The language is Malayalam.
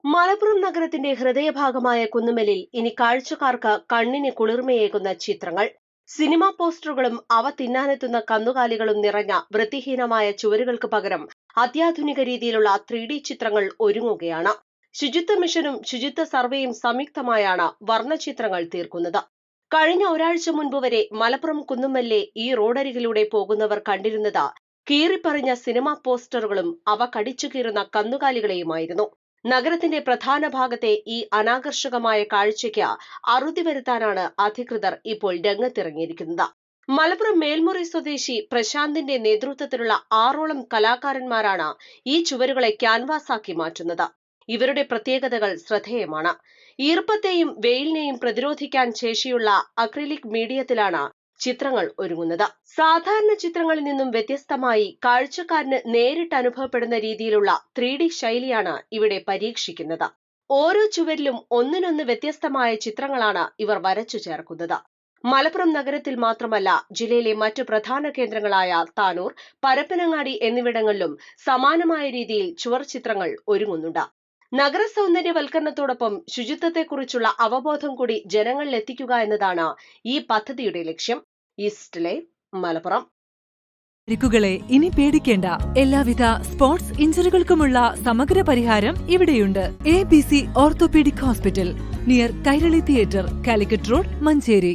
മലപ്പുറം നഗരത്തിന്റെ ഹൃദയഭാഗമായ കുന്നുമ്മലിൽ ഇനി കാഴ്ചക്കാർക്ക് കണ്ണിന് കുളിർമയേകുന്ന ചിത്രങ്ങൾ. സിനിമാ പോസ്റ്ററുകളും അവ തിന്നാനെത്തുന്ന കന്നുകാലികളും നിറഞ്ഞ വൃത്തിഹീനമായ ചുവരുകൾക്ക് പകരം അത്യാധുനിക രീതിയിലുള്ള 3D ചിത്രങ്ങൾ ഒരുങ്ങുകയാണ്. ശുചിത്വ മിഷനും ശുചിത്വ സർവേയും സംയുക്തമായാണ് വർണ്ണചിത്രങ്ങൾ തീർക്കുന്നത്. കഴിഞ്ഞ ഒരാഴ്ച മുൻപ് വരെ മലപ്പുറം കുന്നുമ്മലിലെ ഈ റോഡരികിലൂടെ പോകുന്നവർ കണ്ടിരുന്നത് കീറിപ്പറിഞ്ഞ സിനിമാ പോസ്റ്ററുകളും അവ കടിച്ചു കീറുന്ന കന്നുകാലികളെയുമായിരുന്നു. നഗരത്തിന്റെ പ്രധാന ഭാഗത്തെ ഈ അനാകർഷകമായ കാഴ്ചയ്ക്ക് അറുതി വരുത്താനാണ് അധികൃതർ ഇപ്പോൾ രംഗത്തിറങ്ങിയിരിക്കുന്നത്. മലപ്പുറം മേൽമുറി സ്വദേശി പ്രശാന്തിന്റെ നേതൃത്വത്തിലുള്ള 6ഓളം കലാകാരന്മാരാണ് ഈ ചുവരുകളെ ക്യാൻവാസാക്കി മാറ്റുന്നത്. ഇവരുടെ പ്രത്യേകതകൾ ശ്രദ്ധേയമാണ്. ഈർപ്പത്തെയും വെയിലിനെയും പ്രതിരോധിക്കാൻ ശേഷിയുള്ള അക്രിലിക് മീഡിയത്തിലാണ് ചിത്രങ്ങൾ ഒരുങ്ങുന്നത്. സാധാരണ ചിത്രങ്ങളിൽ നിന്നും വ്യത്യസ്തമായി കാഴ്ചക്കാരന് നേരിട്ട് അനുഭവപ്പെടുന്ന രീതിയിലുള്ള 3D ശൈലിയാണ് ഇവിടെ പരീക്ഷിക്കുന്നത്. ഓരോ ചുവരിലും ഒന്നിനൊന്ന് വ്യത്യസ്തമായ ചിത്രങ്ങളാണ് ഇവർ വരച്ചു ചേർക്കുന്നത്. മലപ്പുറം നഗരത്തിൽ മാത്രമല്ല, ജില്ലയിലെ മറ്റു പ്രധാന കേന്ദ്രങ്ങളായ താനൂർ, പരപ്പനങ്ങാടി എന്നിവിടങ്ങളിലും സമാനമായ രീതിയിൽ ചുവർ ചിത്രങ്ങൾ ഒരുങ്ങുന്നുണ്ട്. നഗര സൗന്ദര്യവൽക്കരണത്തോടൊപ്പം ശുചിത്വത്തെക്കുറിച്ചുള്ള അവബോധം കൂടി ജനങ്ങളിലെത്തിക്കുക എന്നതാണ് ഈ പദ്ധതിയുടെ ലക്ഷ്യം. East live, Malappuram. പരിക്കുകളെ ഇനി പേടിക്കേണ്ട. എല്ലാവിധ സ്പോർട്സ് ഇഞ്ചുറികൾക്കുമുള്ള സമഗ്ര പരിഹാരം ഇവിടെയുണ്ട്. ABC orthopaedic hospital, near Kairali theatre, Calicut road, Manjeri.